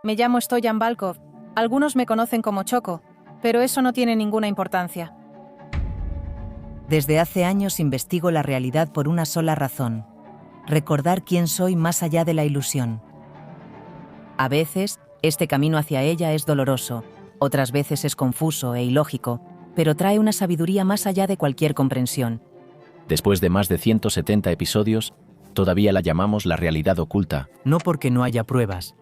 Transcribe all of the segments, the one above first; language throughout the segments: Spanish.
Me llamo Stoyan Balkov. Algunos me conocen como Choco, pero eso no tiene ninguna importancia. Desde hace años investigo la realidad por una sola razón: recordar quién soy más allá de la ilusión. A veces, este camino hacia ella es doloroso, otras veces es confuso e ilógico, pero trae una sabiduría más allá de cualquier comprensión. Después de más de 170 episodios, todavía la llamamos la realidad oculta. No porque no haya pruebas,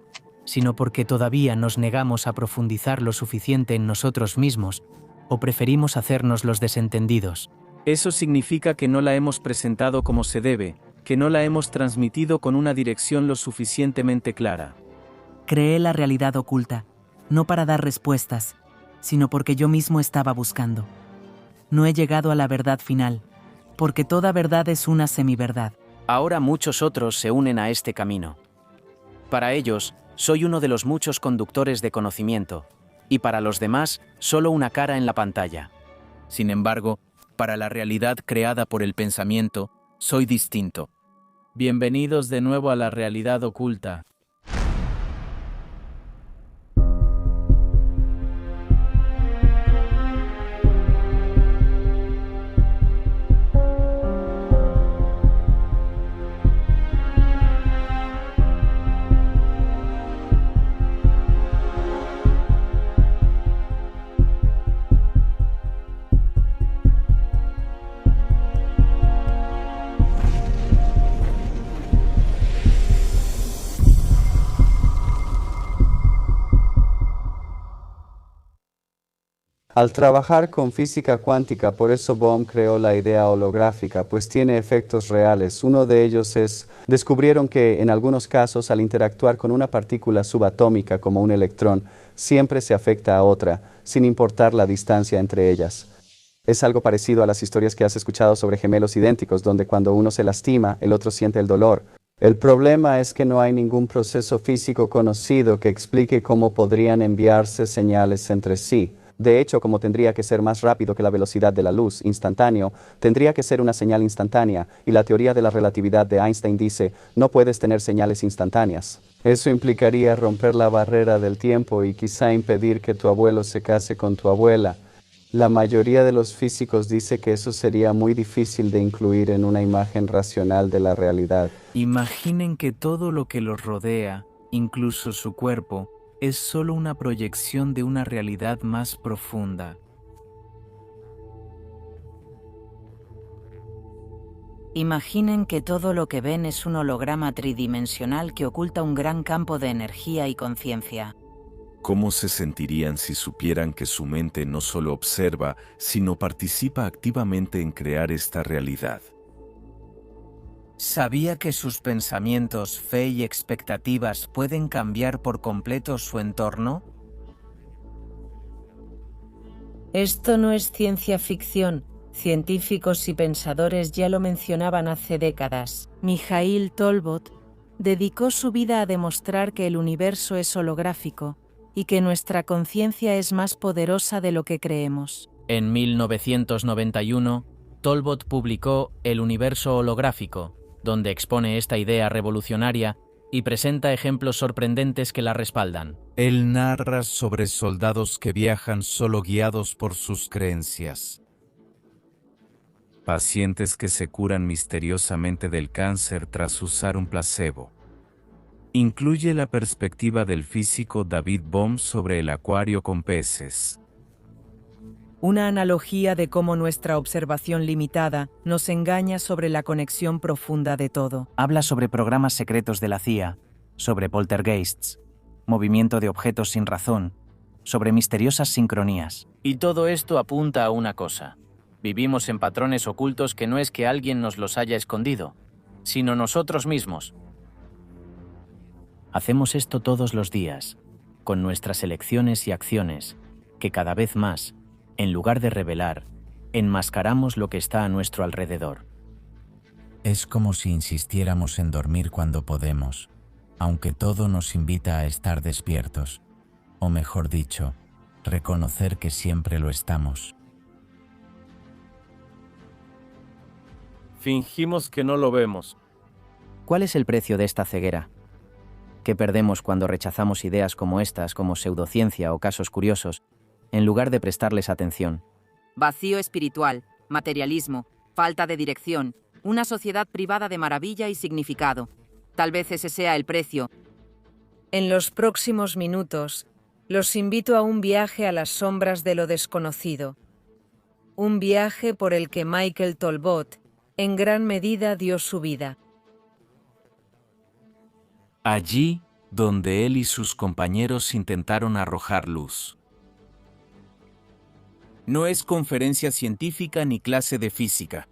sino porque todavía nos negamos a profundizar lo suficiente en nosotros mismos o preferimos hacernos los desentendidos. Eso significa que no la hemos presentado como se debe, que no la hemos transmitido con una dirección lo suficientemente clara. Creé la realidad oculta, no para dar respuestas, sino porque yo mismo estaba buscando. No he llegado a la verdad final, porque toda verdad es una semiverdad. Ahora muchos otros se unen a este camino. Para ellos, soy uno de los muchos conductores de conocimiento, y para los demás, solo una cara en la pantalla. Sin embargo, para la realidad creada por el pensamiento, soy distinto. Bienvenidos de nuevo a la realidad oculta. Al trabajar con física cuántica, por eso Bohm creó la idea holográfica, pues tiene efectos reales. Uno de ellos es, descubrieron que en algunos casos, al interactuar con una partícula subatómica como un electrón, siempre se afecta a otra, sin importar la distancia entre ellas. Es algo parecido a las historias que has escuchado sobre gemelos idénticos, donde cuando uno se lastima, el otro siente el dolor. El problema es que no hay ningún proceso físico conocido que explique cómo podrían enviarse señales entre sí. De hecho, como tendría que ser más rápido que la velocidad de la luz, instantáneo, tendría que ser una señal instantánea, y la teoría de la relatividad de Einstein dice, no puedes tener señales instantáneas. Eso implicaría romper la barrera del tiempo y quizá impedir que tu abuelo se case con tu abuela. La mayoría de los físicos dice que eso sería muy difícil de incluir en una imagen racional de la realidad. Imaginen que todo lo que los rodea, incluso su cuerpo, es solo una proyección de una realidad más profunda. Imaginen que todo lo que ven es un holograma tridimensional que oculta un gran campo de energía y conciencia. ¿Cómo se sentirían si supieran que su mente no solo observa, sino participa activamente en crear esta realidad? ¿Sabía que sus pensamientos, fe y expectativas pueden cambiar por completo su entorno? Esto no es ciencia ficción. Científicos y pensadores ya lo mencionaban hace décadas. Mikhail Tolbot dedicó su vida a demostrar que el universo es holográfico y que nuestra conciencia es más poderosa de lo que creemos. En 1991, Tolbot publicó El universo holográfico, donde expone esta idea revolucionaria y presenta ejemplos sorprendentes que la respaldan. Él narra sobre soldados que viajan solo guiados por sus creencias. Pacientes que se curan misteriosamente del cáncer tras usar un placebo. Incluye la perspectiva del físico David Bohm sobre el acuario con peces. Una analogía de cómo nuestra observación limitada nos engaña sobre la conexión profunda de todo. Habla sobre programas secretos de la CIA, sobre poltergeists, movimiento de objetos sin razón, sobre misteriosas sincronías. Y todo esto apunta a una cosa. Vivimos en patrones ocultos que no es que alguien nos los haya escondido, sino nosotros mismos. Hacemos esto todos los días, con nuestras elecciones y acciones, que cada vez más, en lugar de revelar, enmascaramos lo que está a nuestro alrededor. Es como si insistiéramos en dormir cuando podemos, aunque todo nos invita a estar despiertos, o mejor dicho, reconocer que siempre lo estamos. Fingimos que no lo vemos. ¿Cuál es el precio de esta ceguera? ¿Qué perdemos cuando rechazamos ideas como estas, como pseudociencia o casos curiosos, en lugar de prestarles atención? Vacío espiritual, materialismo, falta de dirección, una sociedad privada de maravilla y significado. Tal vez ese sea el precio. En los próximos minutos, los invito a un viaje a las sombras de lo desconocido. Un viaje por el que Michael Talbot, en gran medida, dio su vida. Allí donde él y sus compañeros intentaron arrojar luz. No es conferencia científica ni clase de física.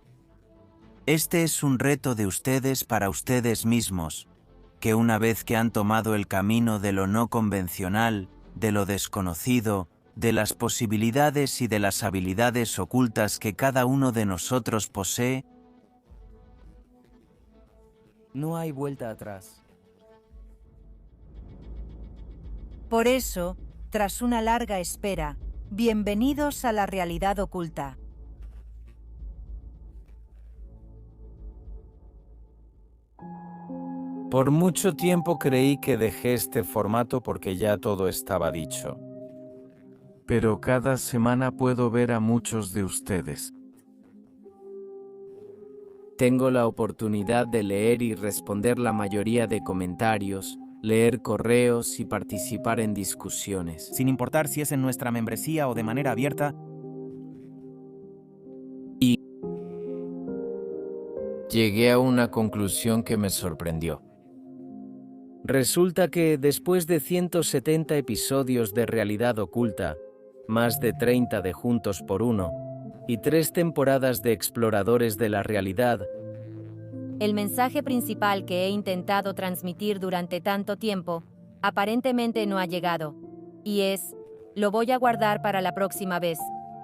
Este es un reto de ustedes para ustedes mismos, que una vez que han tomado el camino de lo no convencional, de lo desconocido, de las posibilidades y de las habilidades ocultas que cada uno de nosotros posee, No hay vuelta atrás. Por eso, tras una larga espera, bienvenidos a la realidad oculta. Por mucho tiempo creí que dejé este formato porque ya todo estaba dicho. Pero cada semana puedo ver a muchos de ustedes. Tengo la oportunidad de leer y responder la mayoría de comentarios, leer correos y participar en discusiones. Sin importar si es en nuestra membresía o de manera abierta. Y llegué a una conclusión que me sorprendió. Resulta que después de 170 episodios de Realidad Oculta, más de 30 de Juntos por Uno y 3 temporadas de Exploradores de la Realidad, el mensaje principal que he intentado transmitir durante tanto tiempo aparentemente no ha llegado, y es, lo voy a guardar para la próxima vez,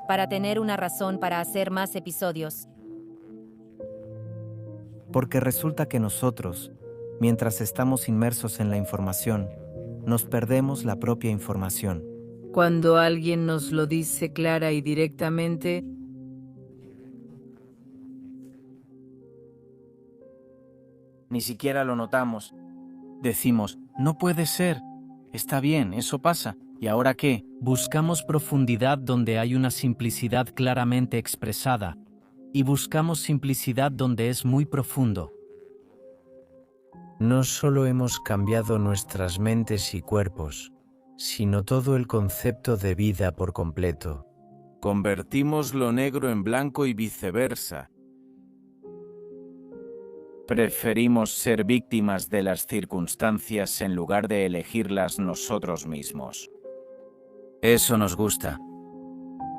para tener una razón para hacer más episodios. Porque resulta que nosotros, mientras estamos inmersos en la información, nos perdemos la propia información. Cuando alguien nos lo dice clara y directamente, Ni siquiera lo notamos. Decimos, no puede ser. Está bien, eso pasa. ¿Y ahora qué? Buscamos profundidad donde hay una simplicidad claramente expresada, y buscamos simplicidad donde es muy profundo. No solo hemos cambiado nuestras mentes y cuerpos, sino todo el concepto de vida por completo. Convertimos lo negro en blanco y viceversa. Preferimos ser víctimas de las circunstancias en lugar de elegirlas nosotros mismos. Eso nos gusta.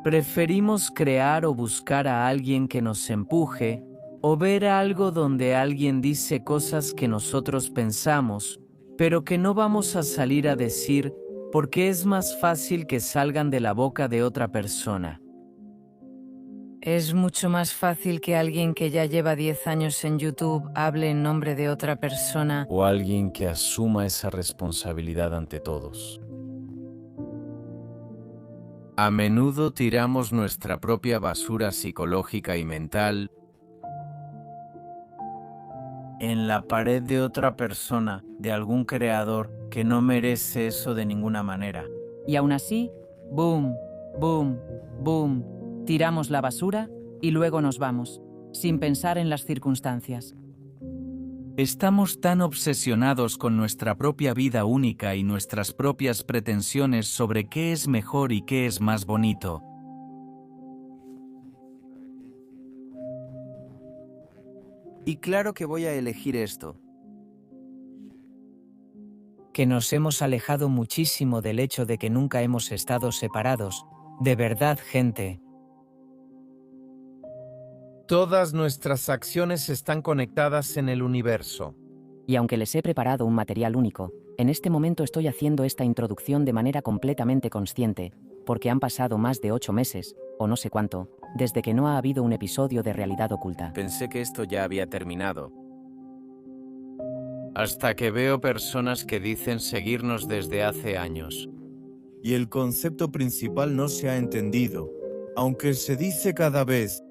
Preferimos crear o buscar a alguien que nos empuje, o ver algo donde alguien dice cosas que nosotros pensamos, pero que no vamos a salir a decir porque es más fácil que salgan de la boca de otra persona. es mucho más fácil que alguien que ya lleva 10 años en YouTube hable en nombre de otra persona. O alguien que asuma esa responsabilidad ante todos. A menudo tiramos nuestra propia basura psicológica y mental en la pared de otra persona, de algún creador que no merece eso de ninguna manera. Y aún así, boom, boom, boom, tiramos la basura y luego nos vamos, sin pensar en las circunstancias. Estamos tan obsesionados con nuestra propia vida única y nuestras propias pretensiones sobre qué es mejor y qué es más bonito. Y claro que voy a elegir esto. Que nos hemos alejado muchísimo del hecho de que nunca hemos estado separados. De verdad, gente. Todas nuestras acciones están conectadas en el universo. Y aunque les he preparado un material único, en este momento estoy haciendo esta introducción de manera completamente consciente, porque han pasado más de 8 meses, o no sé cuánto, desde que no ha habido un episodio de Realidad Oculta. Pensé que esto ya había terminado. Hasta que veo personas que dicen seguirnos desde hace años. Y el concepto principal no se ha entendido, aunque se dice cada vez.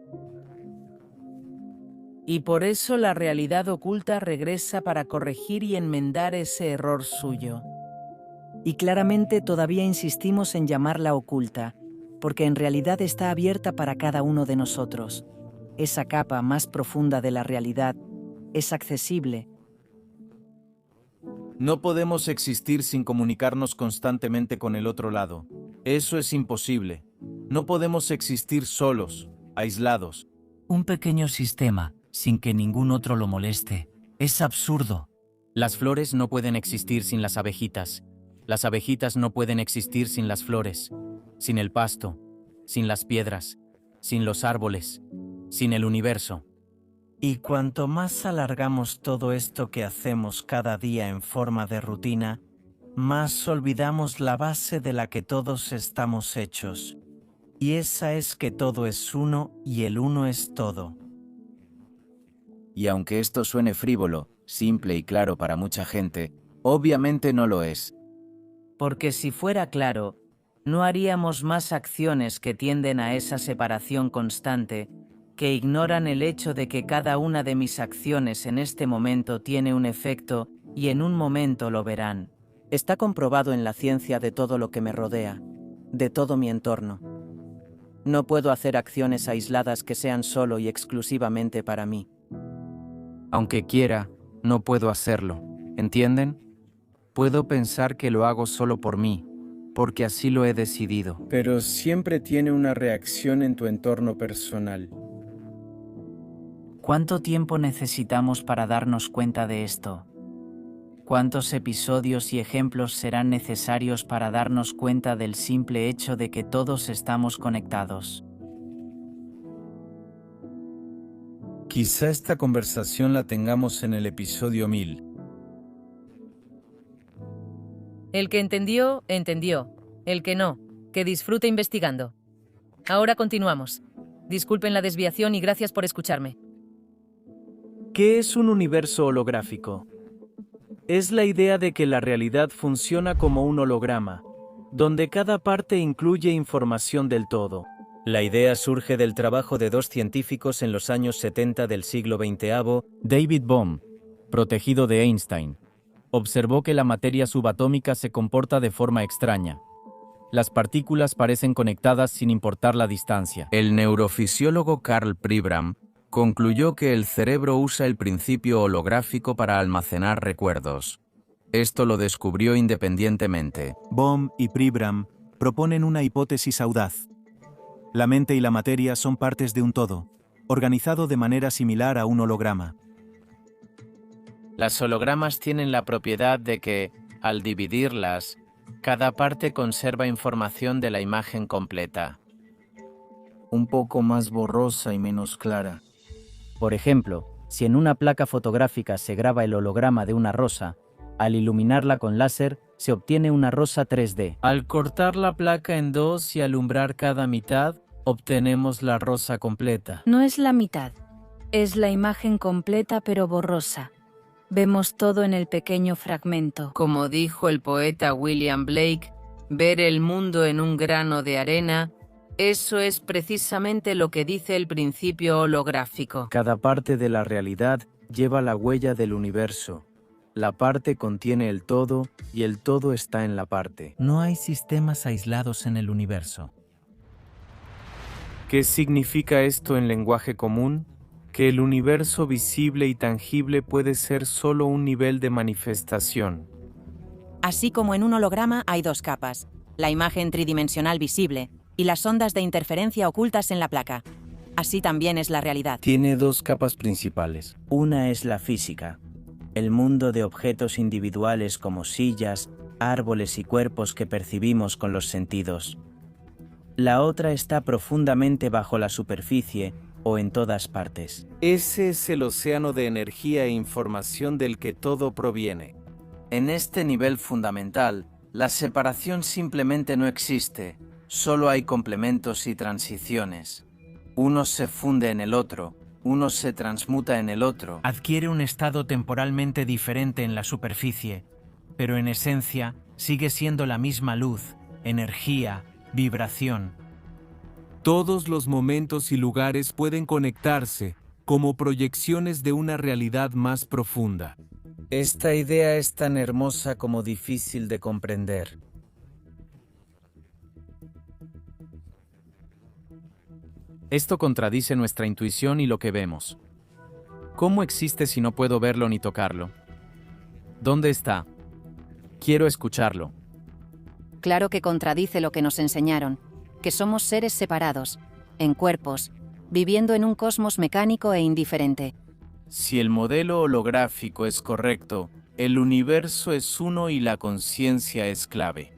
Y por eso la realidad oculta regresa para corregir y enmendar ese error suyo. Y claramente todavía insistimos en llamarla oculta, porque en realidad está abierta para cada uno de nosotros. Esa capa más profunda de la realidad es accesible. No podemos existir sin comunicarnos constantemente con el otro lado. Eso es imposible. No podemos existir solos, aislados. Un pequeño sistema, sin que ningún otro lo moleste. Es absurdo. Las flores no pueden existir sin las abejitas. Las abejitas no pueden existir sin las flores, sin el pasto, sin las piedras, sin los árboles, sin el universo. Y cuanto más alargamos todo esto que hacemos cada día en forma de rutina, más olvidamos la base de la que todos estamos hechos. Y esa es que todo es uno y el uno es todo. Y aunque esto suene frívolo, simple y claro para mucha gente, obviamente no lo es. Porque si fuera claro, no haríamos más acciones que tienden a esa separación constante, que ignoran el hecho de que cada una de mis acciones en este momento tiene un efecto y en un momento lo verán. Está comprobado en la ciencia de todo lo que me rodea, de todo mi entorno. No puedo hacer acciones aisladas que sean solo y exclusivamente para mí. Aunque quiera, no puedo hacerlo, ¿entienden? Puedo pensar que lo hago solo por mí, porque así lo he decidido. Pero siempre tiene una reacción en tu entorno personal. ¿Cuánto tiempo necesitamos para darnos cuenta de esto? ¿Cuántos episodios y ejemplos serán necesarios para darnos cuenta del simple hecho de que todos estamos conectados? Quizá esta conversación la tengamos en el episodio 1000. El que entendió, entendió. El que no, que disfrute investigando. Ahora continuamos. Disculpen la desviación y gracias por escucharme. ¿Qué es un universo holográfico? Es la idea de que la realidad funciona como un holograma, donde cada parte incluye información del todo. La idea surge del trabajo de dos científicos en los años 70 del siglo XX, David Bohm, protegido de Einstein, observó que la materia subatómica se comporta de forma extraña. Las partículas parecen conectadas sin importar la distancia. El neurofisiólogo Karl Pribram concluyó que el cerebro usa el principio holográfico para almacenar recuerdos. Esto lo descubrió independientemente. Bohm y Pribram proponen una hipótesis audaz. La mente y la materia son partes de un todo, organizado de manera similar a un holograma. Las hologramas tienen la propiedad de que, al dividirlas, cada parte conserva información de la imagen completa. Un poco más borrosa y menos clara. Por ejemplo, si en una placa fotográfica se graba el holograma de una rosa, al iluminarla con láser se obtiene una rosa 3D. Al cortar la placa en dos y alumbrar cada mitad, obtenemos la rosa completa. No es la mitad, es la imagen completa pero borrosa. Vemos todo en el pequeño fragmento. Como dijo el poeta William Blake, ver el mundo en un grano de arena, eso es precisamente lo que dice el principio holográfico. Cada parte de la realidad lleva la huella del universo. La parte contiene el todo y el todo está en la parte. No hay sistemas aislados en el universo. ¿Qué significa esto en lenguaje común? Que el universo visible y tangible puede ser solo un nivel de manifestación. Así como en un holograma hay dos capas, la imagen tridimensional visible y las ondas de interferencia ocultas en la placa. Así también es la realidad. Tiene dos capas principales. Una es la física, el mundo de objetos individuales como sillas, árboles y cuerpos que percibimos con los sentidos. La otra está profundamente bajo la superficie o en todas partes. Ese es el océano de energía e información del que todo proviene. En este nivel fundamental, la separación simplemente no existe, solo hay complementos y transiciones. Uno se funde en el otro, uno se transmuta en el otro. Adquiere un estado temporalmente diferente en la superficie, pero en esencia sigue siendo la misma luz, energía, vibración. Todos los momentos y lugares pueden conectarse, como proyecciones de una realidad más profunda. Esta idea es tan hermosa como difícil de comprender. Esto contradice nuestra intuición y lo que vemos. ¿Cómo existe si no puedo verlo ni tocarlo? ¿Dónde está? Quiero escucharlo. Claro que contradice lo que nos enseñaron, que somos seres separados, en cuerpos, viviendo en un cosmos mecánico e indiferente. Si el modelo holográfico es correcto, el universo es uno y la conciencia es clave.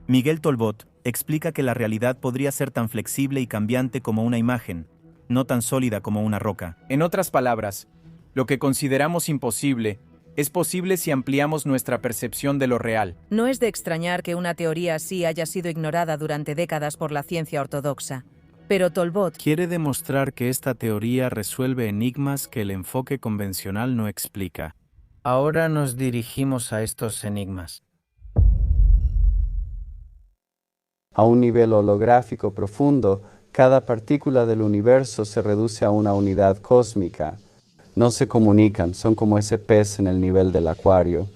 Miguel Tolbot explica que la realidad podría ser tan flexible y cambiante como una imagen, no tan sólida como una roca. En otras palabras, lo que consideramos imposible es posible si ampliamos nuestra percepción de lo real. No es de extrañar que una teoría así haya sido ignorada durante décadas por la ciencia ortodoxa. Pero Tolbot quiere demostrar que esta teoría resuelve enigmas que el enfoque convencional no explica. Ahora nos dirigimos a estos enigmas. A un nivel holográfico profundo, cada partícula del universo se reduce a una unidad cósmica. No se comunican, son como ese pez en el nivel del acuario.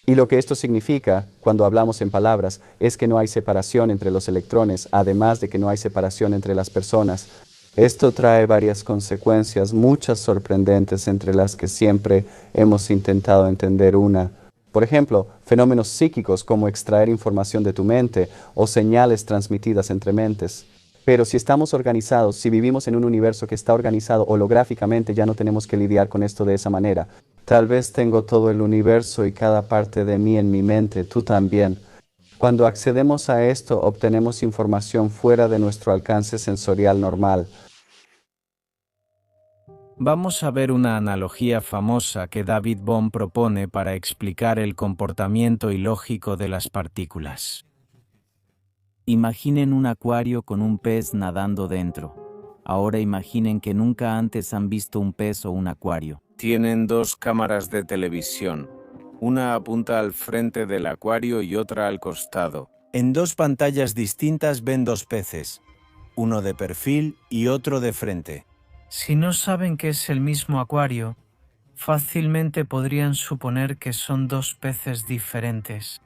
Y lo que esto significa, cuando hablamos en palabras, es que no hay separación entre los electrones, además de que no hay separación entre las personas. Esto trae varias consecuencias, muchas sorprendentes, entre las que siempre hemos intentado entender una. Por ejemplo, fenómenos psíquicos como extraer información de tu mente o señales transmitidas entre mentes. Pero si estamos organizados, si vivimos en un universo que está organizado holográficamente, ya no tenemos que lidiar con esto de esa manera. Tal vez tengo todo el universo y cada parte de mí en mi mente, tú también. Cuando accedemos a esto, obtenemos información fuera de nuestro alcance sensorial normal. Vamos a ver una analogía famosa que David Bohm propone para explicar el comportamiento ilógico de las partículas. Imaginen un acuario con un pez nadando dentro. Ahora imaginen que nunca antes han visto un pez o un acuario. Tienen dos cámaras de televisión. Una apunta al frente del acuario y otra al costado. En dos pantallas distintas ven dos peces, uno de perfil y otro de frente. Si no saben que es el mismo acuario, fácilmente podrían suponer que son dos peces diferentes.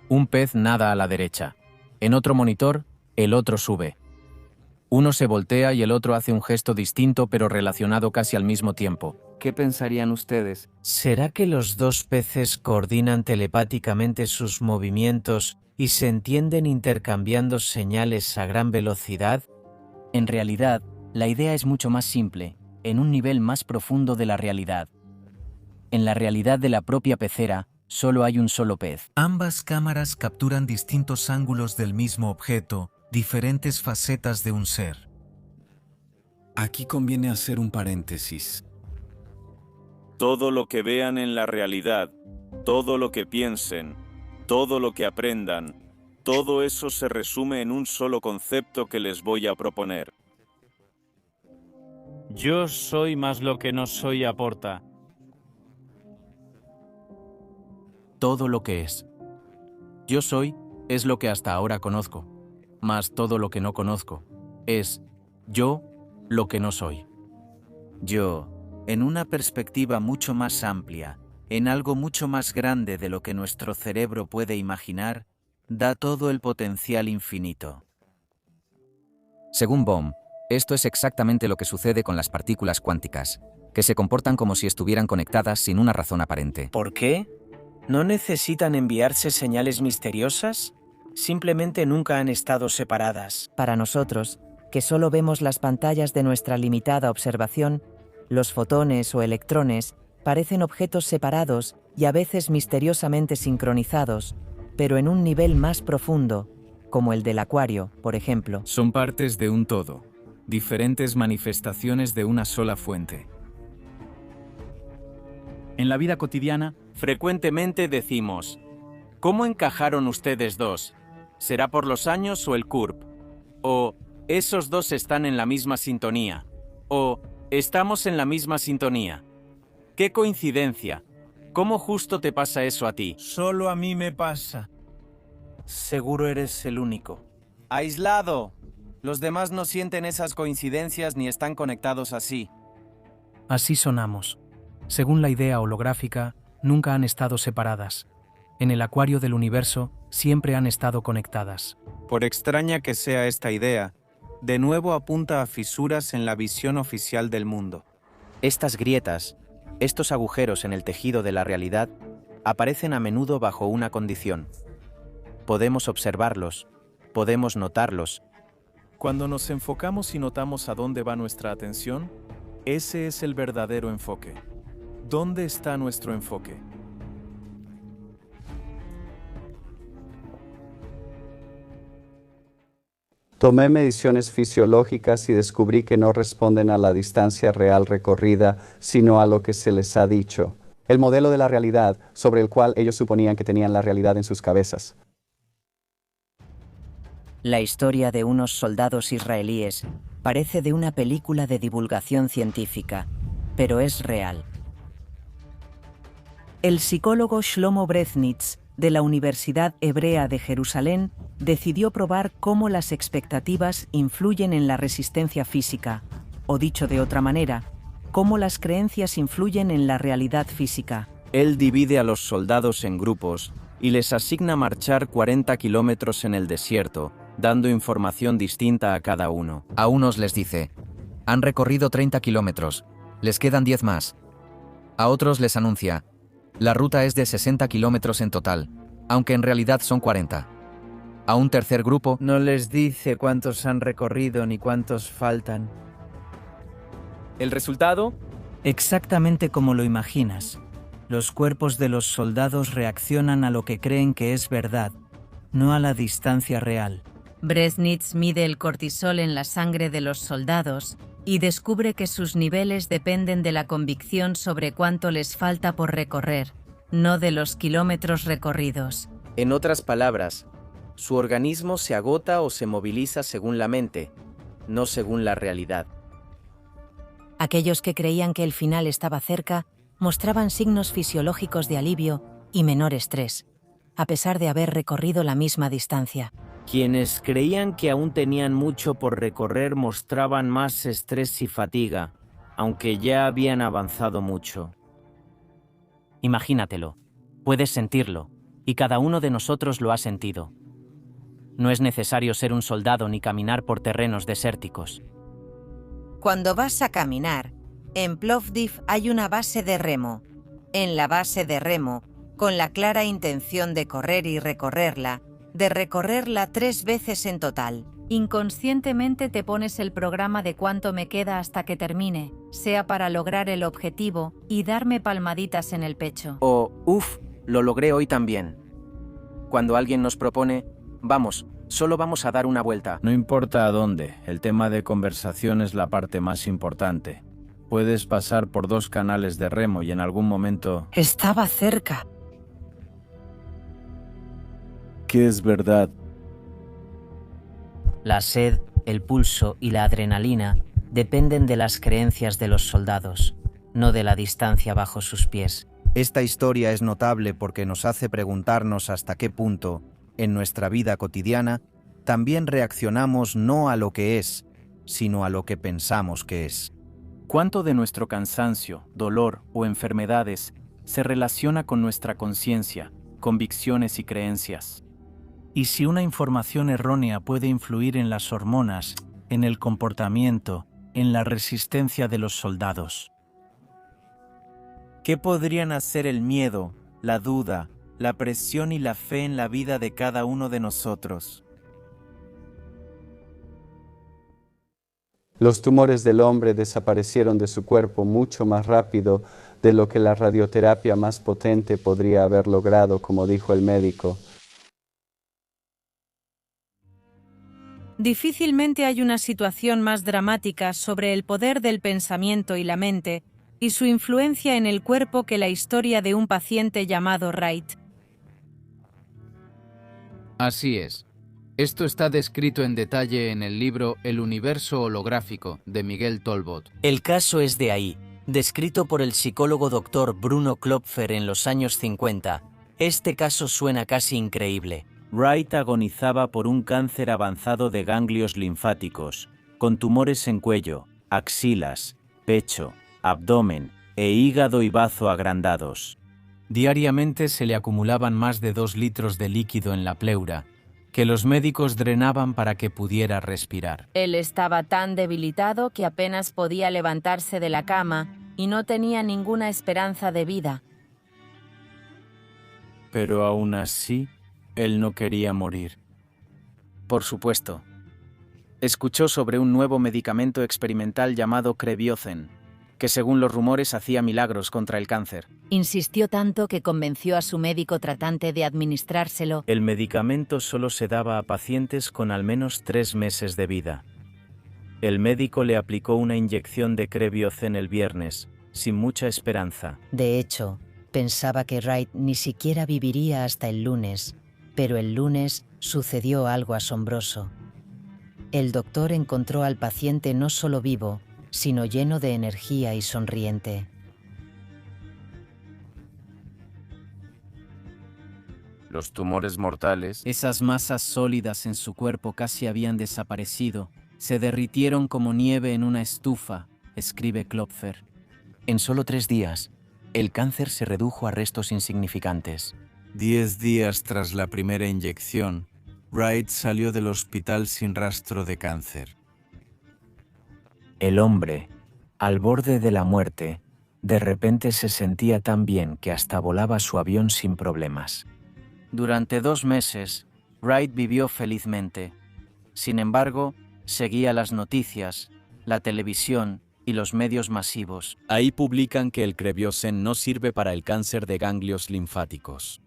Un pez nada a la derecha. En otro monitor, el otro sube. Uno se voltea y el otro hace un gesto distinto pero relacionado casi al mismo tiempo. ¿Qué pensarían ustedes? ¿Será que los dos peces coordinan telepáticamente sus movimientos y se entienden intercambiando señales a gran velocidad? En realidad, la idea es mucho más simple, en un nivel más profundo de la realidad. En la realidad de la propia pecera, solo hay un solo pez. Ambas cámaras capturan distintos ángulos del mismo objeto, diferentes facetas de un ser. Aquí conviene hacer un paréntesis. Todo lo que vean en la realidad, todo lo que piensen, todo lo que aprendan, todo eso se resume en un solo concepto que les voy a proponer. Yo soy más lo que no soy aporta. Todo lo que es. Yo soy es lo que hasta ahora conozco, más todo lo que no conozco es yo lo que no soy. Yo, en una perspectiva mucho más amplia, en algo mucho más grande de lo que nuestro cerebro puede imaginar, da todo el potencial infinito. Según Bohm, esto es exactamente lo que sucede con las partículas cuánticas, que se comportan como si estuvieran conectadas sin una razón aparente. ¿Por qué? ¿No necesitan enviarse señales misteriosas? Simplemente nunca han estado separadas. Para nosotros, que solo vemos las pantallas de nuestra limitada observación, los fotones o electrones parecen objetos separados y a veces misteriosamente sincronizados, pero en un nivel más profundo, como el del acuario, por ejemplo. Son partes de un todo, diferentes manifestaciones de una sola fuente. En la vida cotidiana, frecuentemente decimos, ¿cómo encajaron ustedes dos? ¿Será por los años o el CURP? O, esos dos están en la misma sintonía. O, estamos en la misma sintonía. ¡Qué coincidencia! ¿Cómo justo te pasa eso a ti? Solo a mí me pasa. Seguro eres el único. ¡Aislado! Los demás no sienten esas coincidencias ni están conectados así. Así sonamos. Según la idea holográfica, nunca han estado separadas. En el acuario del universo siempre han estado conectadas. Por extraña que sea esta idea, de nuevo apunta a fisuras en la visión oficial del mundo. Estas grietas, estos agujeros en el tejido de la realidad, aparecen a menudo bajo una condición. Podemos observarlos, podemos notarlos. Cuando nos enfocamos y notamos a dónde va nuestra atención, ese es el verdadero enfoque. ¿Dónde está nuestro enfoque? Tomé mediciones fisiológicas y descubrí que no responden a la distancia real recorrida, sino a lo que se les ha dicho. El modelo de la realidad sobre el cual ellos suponían que tenían la realidad en sus cabezas. La historia de unos soldados israelíes parece de una película de divulgación científica, pero es real. El psicólogo Shlomo Brethnitz, de la Universidad Hebrea de Jerusalén, decidió probar cómo las expectativas influyen en la resistencia física, o dicho de otra manera, cómo las creencias influyen en la realidad física. Él divide a los soldados en grupos y les asigna marchar 40 kilómetros en el desierto, dando información distinta a cada uno. A unos les dice, han recorrido 30 kilómetros, les quedan 10 más. A otros les anuncia, la ruta es de 60 kilómetros en total, aunque en realidad son 40. A un tercer grupo no les dice cuántos han recorrido ni cuántos faltan. ¿El resultado? Exactamente como lo imaginas. Los cuerpos de los soldados reaccionan a lo que creen que es verdad, no a la distancia real. Brethnitz mide el cortisol en la sangre de los soldados y descubre que sus niveles dependen de la convicción sobre cuánto les falta por recorrer, no de los kilómetros recorridos. En otras palabras, su organismo se agota o se moviliza según la mente, no según la realidad. Aquellos que creían que el final estaba cerca mostraban signos fisiológicos de alivio y menor estrés, a pesar de haber recorrido la misma distancia. Quienes creían que aún tenían mucho por recorrer mostraban más estrés y fatiga, aunque ya habían avanzado mucho. Imagínatelo, puedes sentirlo, y cada uno de nosotros lo ha sentido. No es necesario ser un soldado ni caminar por terrenos desérticos. Cuando vas a caminar, en Plovdiv hay una base de remo. En la base de remo, con la clara intención de correr y recorrerla, de recorrerla 3 veces en total. Inconscientemente te pones el programa de cuánto me queda hasta que termine, sea para lograr el objetivo y darme palmaditas en el pecho. O, lo logré hoy también. Cuando alguien nos propone, vamos, solo vamos a dar una vuelta. No importa a dónde, el tema de conversación es la parte más importante. Puedes pasar por 2 canales de remo y en algún momento... Estaba cerca. ¿Qué es verdad? La sed, el pulso y la adrenalina dependen de las creencias de los soldados, no de la distancia bajo sus pies. Esta historia es notable porque nos hace preguntarnos hasta qué punto, en nuestra vida cotidiana, también reaccionamos no a lo que es, sino a lo que pensamos que es. ¿Cuánto de nuestro cansancio, dolor o enfermedades se relaciona con nuestra conciencia, convicciones y creencias? Y si una información errónea puede influir en las hormonas, en el comportamiento, en la resistencia de los soldados. ¿Qué podrían hacer el miedo, la duda, la presión y la fe en la vida de cada uno de nosotros? Los tumores del hombre desaparecieron de su cuerpo mucho más rápido de lo que la radioterapia más potente podría haber logrado, como dijo el médico. Difícilmente hay una situación más dramática sobre el poder del pensamiento y la mente y su influencia en el cuerpo que la historia de un paciente llamado Wright. Así es. Esto está descrito en detalle en el libro El universo holográfico de Miguel Tolbot. El caso es de ahí, descrito por el psicólogo Dr. Bruno Klopfer en los años 50. Este caso suena casi increíble. Wright agonizaba por un cáncer avanzado de ganglios linfáticos, con tumores en cuello, axilas, pecho, abdomen e hígado y bazo agrandados. Diariamente se le acumulaban más de 2 litros de líquido en la pleura, que los médicos drenaban para que pudiera respirar. Él estaba tan debilitado que apenas podía levantarse de la cama y no tenía ninguna esperanza de vida. Pero aún así, él no quería morir. Por supuesto. Escuchó sobre un nuevo medicamento experimental llamado Kreviozen, que según los rumores hacía milagros contra el cáncer. Insistió tanto que convenció a su médico tratante de administrárselo. El medicamento solo se daba a pacientes con al menos 3 meses de vida. El médico le aplicó una inyección de Kreviozen el viernes, sin mucha esperanza. De hecho, pensaba que Wright ni siquiera viviría hasta el lunes, pero el lunes sucedió algo asombroso. El doctor encontró al paciente no solo vivo, sino lleno de energía y sonriente. Los tumores mortales, esas masas sólidas en su cuerpo casi habían desaparecido, se derritieron como nieve en una estufa, escribe Klopfer. En solo 3 días, el cáncer se redujo a restos insignificantes. 10 días tras la primera inyección, Wright salió del hospital sin rastro de cáncer. El hombre, al borde de la muerte, de repente se sentía tan bien que hasta volaba su avión sin problemas. Durante 2 meses, Wright vivió felizmente. Sin embargo, seguía las noticias, la televisión y los medios masivos. Ahí publican que el Kreviozen no sirve para el cáncer de ganglios linfáticos.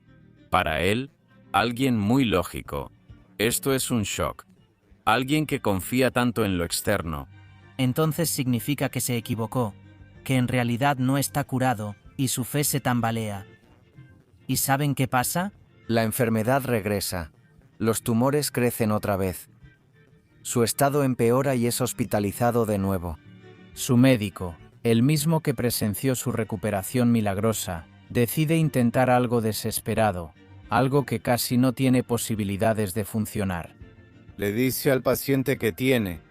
Para él, alguien muy lógico. Esto es un shock. Alguien que confía tanto en lo externo. Entonces significa que se equivocó, que en realidad no está curado y su fe se tambalea. ¿Y saben qué pasa? La enfermedad regresa. Los tumores crecen otra vez. Su estado empeora y es hospitalizado de nuevo. Su médico, el mismo que presenció su recuperación milagrosa, decide intentar algo desesperado, algo que casi no tiene posibilidades de funcionar. Le dice al paciente que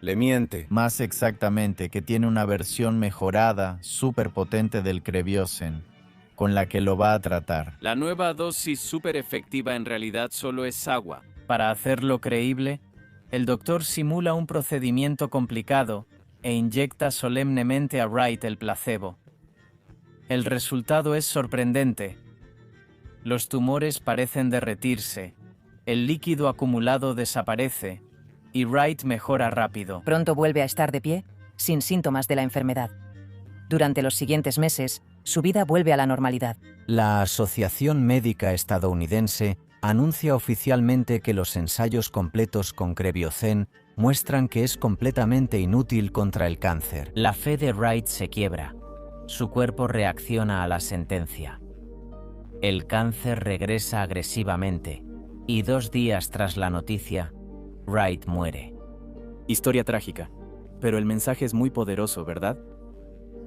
le miente. Más exactamente, que tiene una versión mejorada, superpotente del Kreviozen, con la que lo va a tratar. La nueva dosis súper efectiva en realidad solo es agua. Para hacerlo creíble, el doctor simula un procedimiento complicado e inyecta solemnemente a Wright el placebo. El resultado es sorprendente. Los tumores parecen derretirse, el líquido acumulado desaparece y Wright mejora rápido. Pronto vuelve a estar de pie, sin síntomas de la enfermedad. Durante los siguientes meses, su vida vuelve a la normalidad. La Asociación Médica Estadounidense anuncia oficialmente que los ensayos completos con Kreviozen muestran que es completamente inútil contra el cáncer. La fe de Wright se quiebra. Su cuerpo reacciona a la sentencia. El cáncer regresa agresivamente y 2 días tras la noticia, Wright muere. Historia trágica, pero el mensaje es muy poderoso, ¿verdad?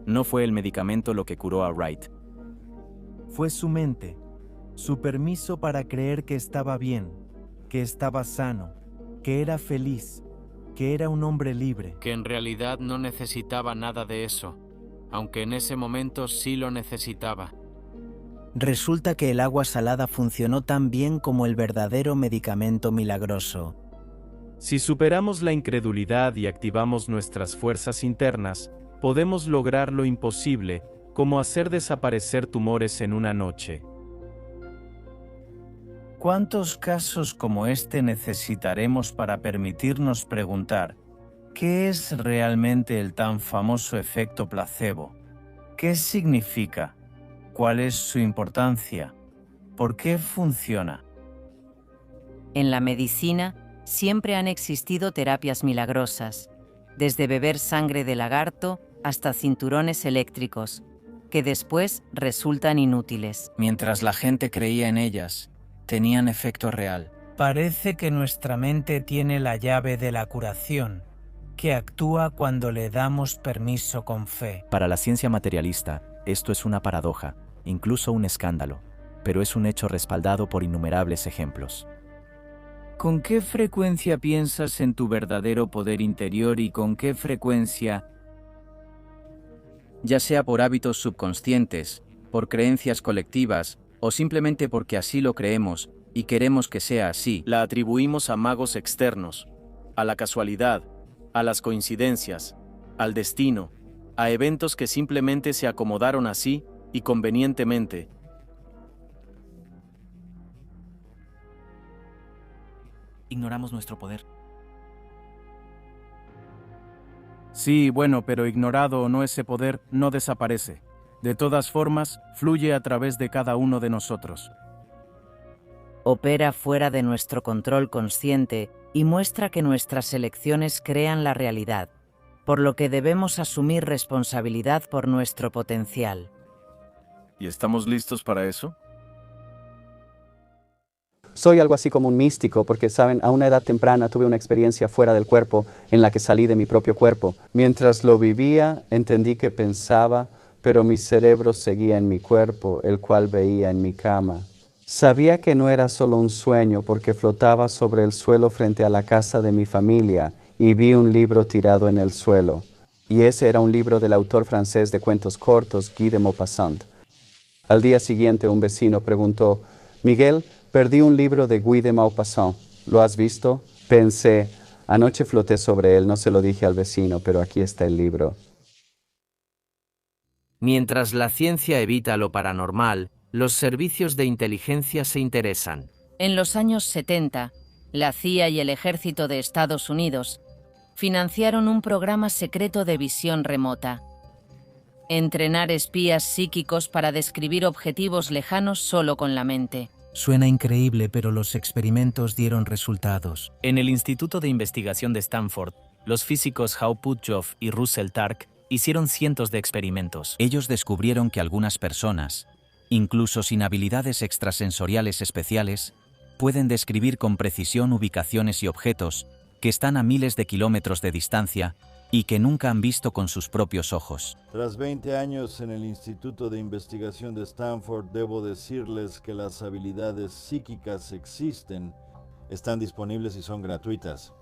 No fue el medicamento lo que curó a Wright. Fue su mente, su permiso para creer que estaba bien, que estaba sano, que era feliz, que era un hombre libre. Que en realidad no necesitaba nada de eso, aunque en ese momento sí lo necesitaba. Resulta que el agua salada funcionó tan bien como el verdadero medicamento milagroso. Si superamos la incredulidad y activamos nuestras fuerzas internas, podemos lograr lo imposible, como hacer desaparecer tumores en una noche. ¿Cuántos casos como este necesitaremos para permitirnos preguntar qué es realmente el tan famoso efecto placebo? ¿Qué significa? ¿Cuál es su importancia? ¿Por qué funciona? En la medicina siempre han existido terapias milagrosas, desde beber sangre de lagarto hasta cinturones eléctricos, que después resultan inútiles. Mientras la gente creía en ellas, tenían efecto real. Parece que nuestra mente tiene la llave de la curación, que actúa cuando le damos permiso con fe. Para la ciencia materialista, esto es una paradoja, incluso un escándalo, pero es un hecho respaldado por innumerables ejemplos. ¿Con qué frecuencia piensas en tu verdadero poder interior y con qué frecuencia, ya sea por hábitos subconscientes, por creencias colectivas o simplemente porque así lo creemos y queremos que sea así, la atribuimos a magos externos, a la casualidad, a las coincidencias, al destino, a eventos que simplemente se acomodaron así y convenientemente? Ignoramos nuestro poder. Sí, bueno, pero ignorado o no, ese poder no desaparece. De todas formas, fluye a través de cada uno de nosotros. Opera fuera de nuestro control consciente y muestra que nuestras elecciones crean la realidad, por lo que debemos asumir responsabilidad por nuestro potencial. ¿Y estamos listos para eso? Soy algo así como un místico porque, saben, a una edad temprana tuve una experiencia fuera del cuerpo en la que salí de mi propio cuerpo. Mientras lo vivía, entendí que pensaba, pero mi cerebro seguía en mi cuerpo, el cual veía en mi cama. Sabía que no era solo un sueño porque flotaba sobre el suelo frente a la casa de mi familia y vi un libro tirado en el suelo. Y ese era un libro del autor francés de cuentos cortos, Guy de Maupassant. Al día siguiente un vecino preguntó: «Miguel, perdí un libro de Guy de Maupassant. ¿Lo has visto?» Pensé, anoche floté sobre él, no se lo dije al vecino, pero aquí está el libro. Mientras la ciencia evita lo paranormal, los servicios de inteligencia se interesan. En los años 70, la CIA y el Ejército de Estados Unidos financiaron un programa secreto de visión remota. Entrenar espías psíquicos para describir objetivos lejanos solo con la mente. Suena increíble, pero los experimentos dieron resultados. En el Instituto de Investigación de Stanford, los físicos Hao Puthoff y Russell Tark hicieron cientos de experimentos. Ellos descubrieron que algunas personas, incluso sin habilidades extrasensoriales especiales, pueden describir con precisión ubicaciones y objetos que están a miles de kilómetros de distancia y que nunca han visto con sus propios ojos. Tras 20 años en el Instituto de Investigación de Stanford, debo decirles que las habilidades psíquicas existen, están disponibles y son gratuitas.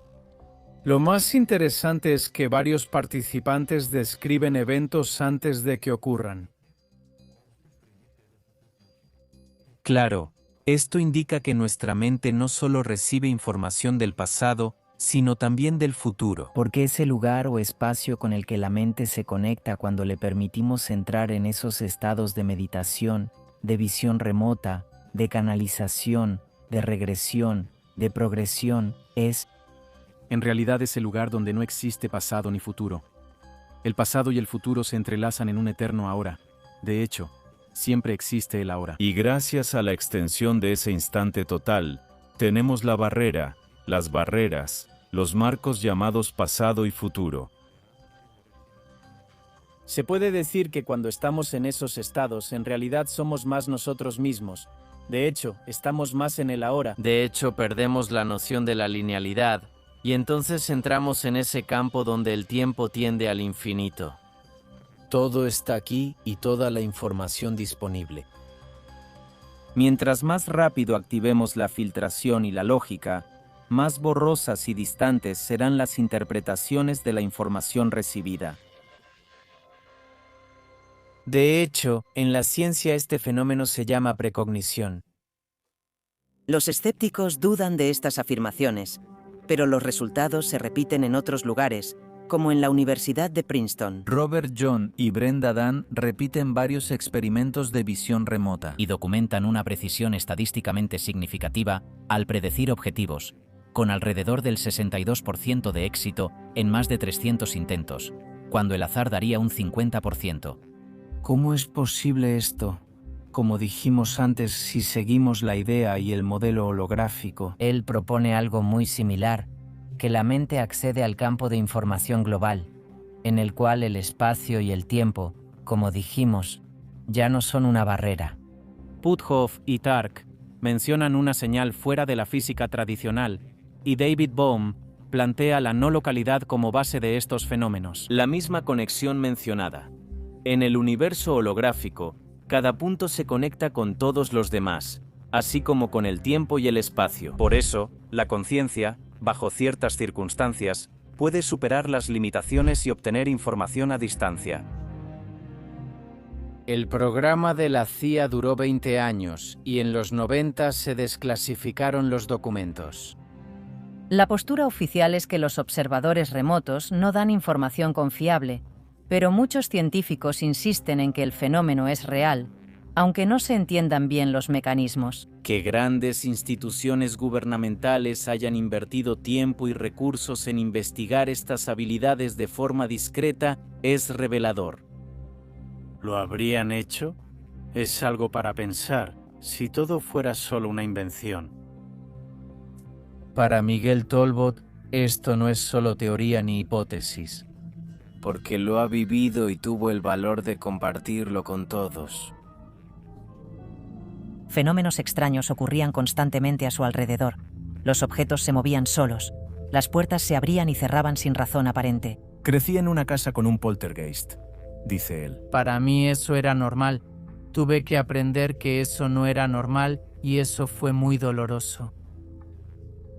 Lo más interesante es que varios participantes describen eventos antes de que ocurran. Claro, esto indica que nuestra mente no solo recibe información del pasado, sino también del futuro. Porque ese lugar o espacio con el que la mente se conecta cuando le permitimos entrar en esos estados de meditación, de visión remota, de canalización, de regresión, de progresión, es... En realidad es el lugar donde no existe pasado ni futuro. El pasado y el futuro se entrelazan en un eterno ahora. De hecho, siempre existe el ahora. Y gracias a la extensión de ese instante total, tenemos la barrera, las barreras, los marcos llamados pasado y futuro. Se puede decir que cuando estamos en esos estados, en realidad somos más nosotros mismos. De hecho, estamos más en el ahora. De hecho, perdemos la noción de la linealidad, y entonces entramos en ese campo donde el tiempo tiende al infinito. Todo está aquí y toda la información disponible. Mientras más rápido activemos la filtración y la lógica, más borrosas y distantes serán las interpretaciones de la información recibida. De hecho, en la ciencia este fenómeno se llama precognición. Los escépticos dudan de estas afirmaciones, pero los resultados se repiten en otros lugares, como en la Universidad de Princeton. Robert John y Brenda Dan repiten varios experimentos de visión remota Y documentan una precisión estadísticamente significativa al predecir objetivos, con alrededor del 62% de éxito en más de 300 intentos, cuando el azar daría un 50%. ¿Cómo es posible esto? Como dijimos antes, si seguimos la idea y el modelo holográfico. Él propone algo muy similar, que la mente accede al campo de información global, en el cual el espacio y el tiempo, como dijimos, ya no son una barrera. Puthoff y Tark mencionan una señal fuera de la física tradicional, y David Bohm plantea la no localidad como base de estos fenómenos. La misma conexión mencionada. En el universo holográfico, cada punto se conecta con todos los demás, así como con el tiempo y el espacio. Por eso, la conciencia, bajo ciertas circunstancias, puede superar las limitaciones y obtener información a distancia. El programa de la CIA duró 20 años y en los 90 se desclasificaron los documentos. La postura oficial es que los observadores remotos no dan información confiable, pero muchos científicos insisten en que el fenómeno es real, aunque no se entiendan bien los mecanismos. Que grandes instituciones gubernamentales hayan invertido tiempo y recursos en investigar estas habilidades de forma discreta es revelador. ¿Lo habrían hecho? Es algo para pensar, si todo fuera solo una invención. Para Miguel Talbot, esto no es solo teoría ni hipótesis. Porque lo ha vivido y tuvo el valor de compartirlo con todos. Fenómenos extraños ocurrían constantemente a su alrededor. Los objetos se movían solos. Las puertas se abrían y cerraban sin razón aparente. Crecí en una casa con un poltergeist, dice él. Para mí eso era normal. Tuve que aprender que eso no era normal y eso fue muy doloroso.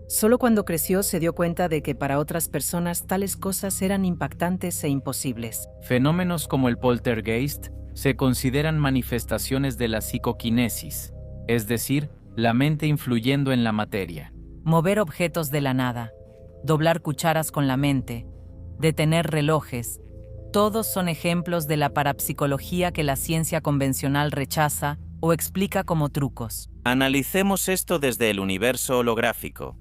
Solo cuando creció se dio cuenta de que para otras personas tales cosas eran impactantes e imposibles. Fenómenos como el poltergeist se consideran manifestaciones de la psicoquinesis, es decir, la mente influyendo en la materia. Mover objetos de la nada, doblar cucharas con la mente, detener relojes, todos son ejemplos de la parapsicología que la ciencia convencional rechaza o explica como trucos. Analicemos esto desde el universo holográfico.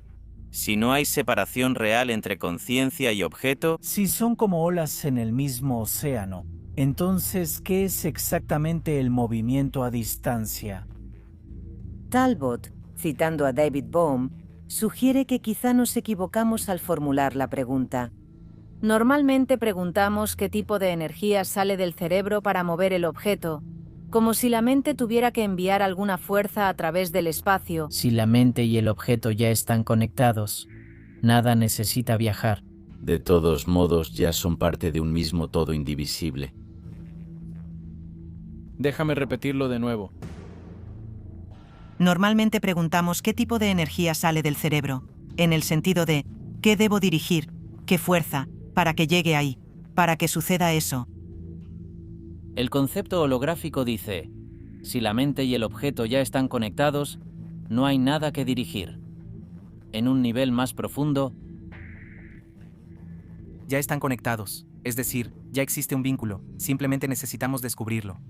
Si no hay separación real entre conciencia y objeto... Si son como olas en el mismo océano, entonces, ¿qué es exactamente el movimiento a distancia? Talbot, citando a David Bohm, sugiere que quizá nos equivocamos al formular la pregunta. Normalmente preguntamos qué tipo de energía sale del cerebro para mover el objeto, como si la mente tuviera que enviar alguna fuerza a través del espacio. Si la mente y el objeto ya están conectados, nada necesita viajar. De todos modos, ya son parte de un mismo todo indivisible. Déjame repetirlo de nuevo. Normalmente preguntamos qué tipo de energía sale del cerebro, en el sentido de ¿qué debo dirigir? ¿Qué fuerza? Para que llegue ahí, para que suceda eso. El concepto holográfico dice, si la mente y el objeto ya están conectados, no hay nada que dirigir. En un nivel más profundo, ya están conectados, es decir, ya existe un vínculo, simplemente necesitamos descubrirlo.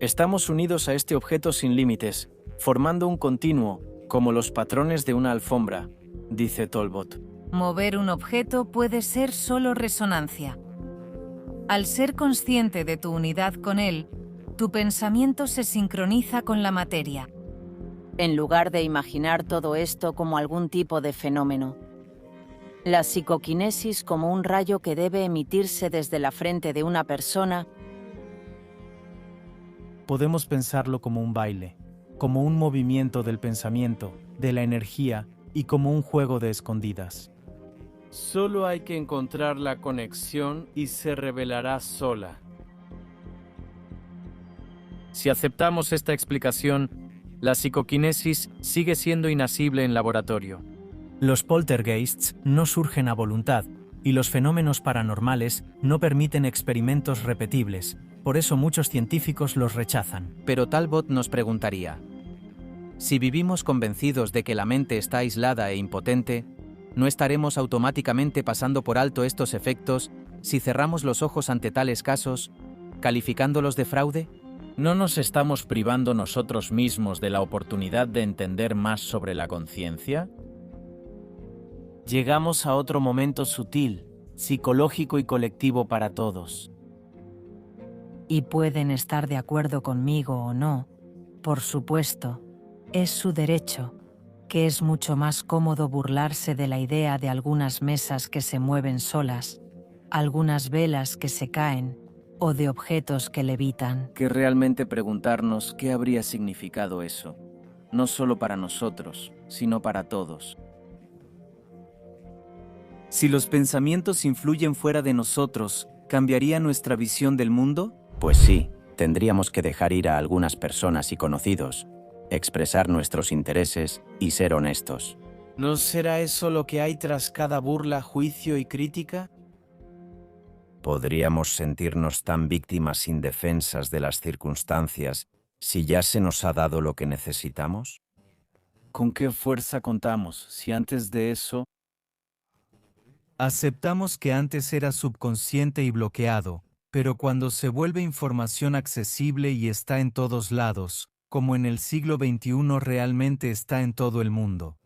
Estamos unidos a este objeto sin límites, formando un continuo, como los patrones de una alfombra, dice Talbot. Mover un objeto puede ser solo resonancia. Al ser consciente de tu unidad con él, tu pensamiento se sincroniza con la materia. En lugar de imaginar todo esto como algún tipo de fenómeno. La psicoquinesis como un rayo que debe emitirse desde la frente de una persona. Podemos pensarlo como un baile, como un movimiento del pensamiento, de la energía y como un juego de escondidas. Solo hay que encontrar la conexión y se revelará sola. Si aceptamos esta explicación, la psicoquinesis sigue siendo inasible en laboratorio. Los poltergeists no surgen a voluntad y los fenómenos paranormales no permiten experimentos repetibles, por eso muchos científicos los rechazan. Pero Talbot nos preguntaría, si vivimos convencidos de que la mente está aislada e impotente, ¿no estaremos automáticamente pasando por alto estos efectos si cerramos los ojos ante tales casos, calificándolos de fraude? ¿No nos estamos privando nosotros mismos de la oportunidad de entender más sobre la conciencia? Llegamos a otro momento sutil, psicológico y colectivo para todos. Y pueden estar de acuerdo conmigo o no, por supuesto, es su derecho, que es mucho más cómodo burlarse de la idea de algunas mesas que se mueven solas, algunas velas que se caen, o de objetos que levitan. Que realmente preguntarnos qué habría significado eso, no solo para nosotros, sino para todos. Si los pensamientos influyen fuera de nosotros, ¿cambiaría nuestra visión del mundo? Pues sí, tendríamos que dejar ir a algunas personas y conocidos. expresar nuestros intereses y ser honestos. ¿No será eso lo que hay tras cada burla, juicio y crítica? ¿Podríamos sentirnos tan víctimas indefensas de las circunstancias si ya se nos ha dado lo que necesitamos? ¿Con qué fuerza contamos si antes de eso aceptamos que antes era subconsciente y bloqueado, pero cuando se vuelve información accesible y está en todos lados, como en el siglo XXI realmente está en todo el mundo?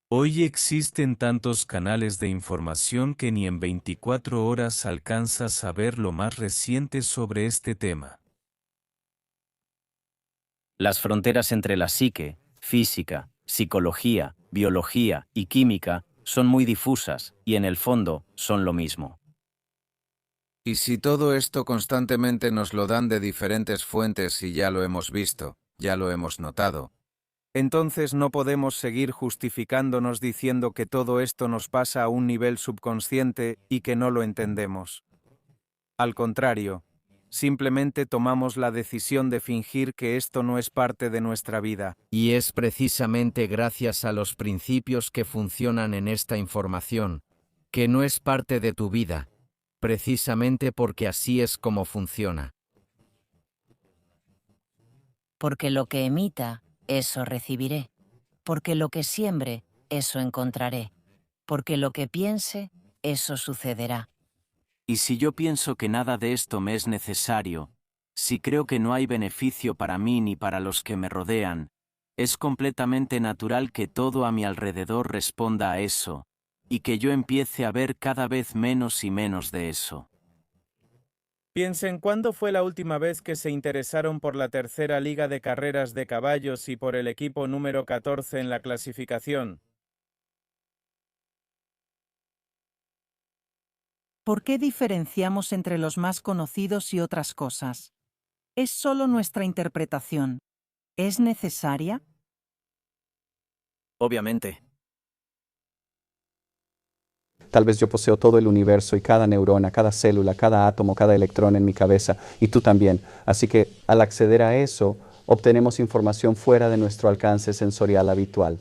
Hoy existen tantos canales de información que ni en 24 horas alcanzas a ver lo más reciente sobre este tema. Las fronteras entre la psique, física, psicología, biología y química son muy difusas y en el fondo son lo mismo. Y si todo esto constantemente nos lo dan de diferentes fuentes y ya lo hemos visto, ya lo hemos notado, entonces no podemos seguir justificándonos diciendo que todo esto nos pasa a un nivel subconsciente y que no lo entendemos. Al contrario, simplemente tomamos la decisión de fingir que esto no es parte de nuestra vida. Y es precisamente gracias a los principios que funcionan en esta información, que no es parte de tu vida, precisamente porque así es como funciona. Porque lo que emita, eso recibiré. Porque lo que siembre, eso encontraré. Porque lo que piense, eso sucederá. Y si yo pienso que nada de esto me es necesario, si creo que no hay beneficio para mí ni para los que me rodean, es completamente natural que todo a mi alrededor responda a eso, y que yo empiece a ver cada vez menos y menos de eso. Piensen cuándo fue la última vez que se interesaron por la tercera liga de carreras de caballos y por el equipo número 14 en la clasificación. ¿Por qué diferenciamos entre los más conocidos y otras cosas? ¿Es solo nuestra interpretación? ¿Es necesaria? Obviamente. Tal vez yo poseo todo el universo y cada neurona, cada célula, cada átomo, cada electrón en mi cabeza, y tú también. Así que al acceder a eso, obtenemos información fuera de nuestro alcance sensorial habitual.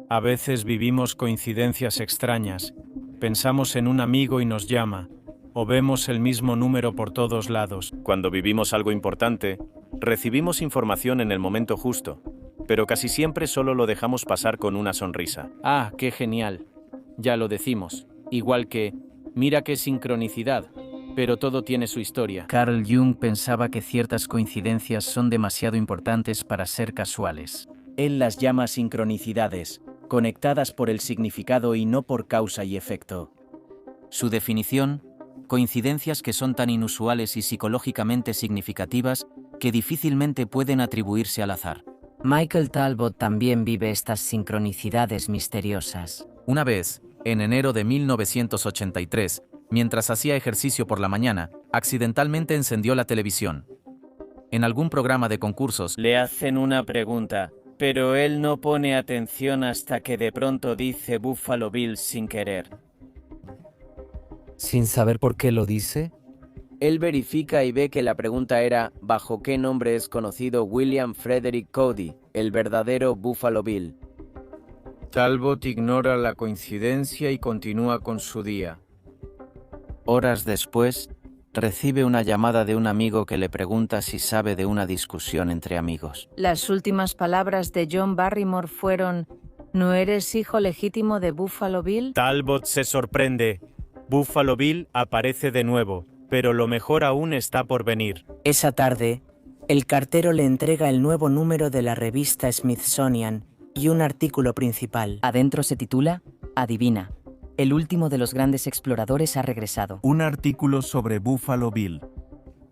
A veces vivimos coincidencias extrañas. Pensamos en un amigo y nos llama, o vemos el mismo número por todos lados. Cuando vivimos algo importante, recibimos información en el momento justo, pero casi siempre solo lo dejamos pasar con una sonrisa. Ah, qué genial. Ya lo decimos. Igual que, mira qué sincronicidad, pero todo tiene su historia. Carl Jung pensaba que ciertas coincidencias son demasiado importantes para ser casuales. Él las llama sincronicidades, conectadas por el significado y no por causa y efecto. Su definición, coincidencias que son tan inusuales y psicológicamente significativas que difícilmente pueden atribuirse al azar. Michael Talbot también vive estas sincronicidades misteriosas. Una vez, en enero de 1983, mientras hacía ejercicio por la mañana, accidentalmente encendió la televisión. En algún programa de concursos, le hacen una pregunta, pero él no pone atención hasta que de pronto dice Buffalo Bill sin querer. ¿Sin saber por qué lo dice? Él verifica y ve que la pregunta era ¿bajo qué nombre es conocido William Frederick Cody, el verdadero Buffalo Bill? Talbot ignora la coincidencia y continúa con su día. Horas después, recibe una llamada de un amigo que le pregunta si sabe de una discusión entre amigos. Las últimas palabras de John Barrymore fueron ¿no eres hijo legítimo de Buffalo Bill? Talbot se sorprende. Buffalo Bill aparece de nuevo, pero lo mejor aún está por venir. Esa tarde, el cartero le entrega el nuevo número de la revista Smithsonian y un artículo principal. Adentro se titula Adivina. El último de los grandes exploradores ha regresado. Un artículo sobre Buffalo Bill.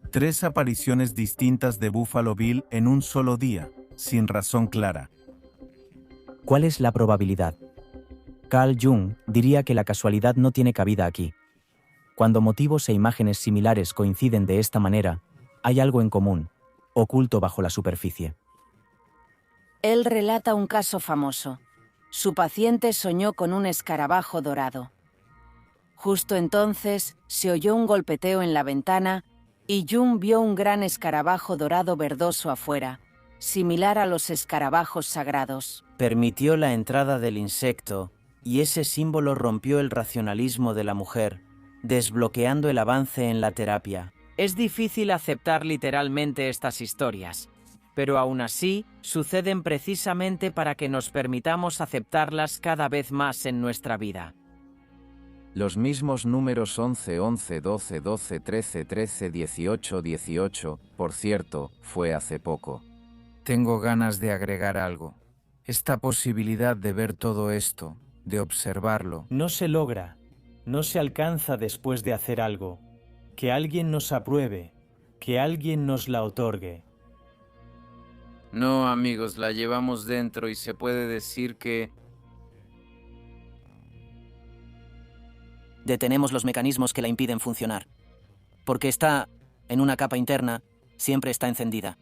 3 apariciones distintas de Buffalo Bill en un solo día, sin razón clara. ¿Cuál es la probabilidad? Carl Jung diría que la casualidad no tiene cabida aquí. Cuando motivos e imágenes similares coinciden de esta manera, hay algo en común, oculto bajo la superficie. Él relata un caso famoso. Su paciente soñó con un escarabajo dorado. Justo entonces se oyó un golpeteo en la ventana y Jung vio un gran escarabajo dorado verdoso afuera, similar a los escarabajos sagrados. Permitió la entrada del insecto, y ese símbolo rompió el racionalismo de la mujer, desbloqueando el avance en la terapia. Es difícil aceptar literalmente estas historias, pero aún así suceden precisamente para que nos permitamos aceptarlas cada vez más en nuestra vida. Los mismos números 11, 11, 12, 12, 13, 13, 18, 18, por cierto, fue hace poco. Tengo ganas de agregar algo. Esta posibilidad de ver todo esto, de observarlo. No se logra, no se alcanza después de hacer algo. Que alguien nos apruebe, que alguien nos la otorgue. No, amigos, la llevamos dentro y se puede decir que... Detenemos los mecanismos que la impiden funcionar. Porque está en una capa interna, siempre está encendida.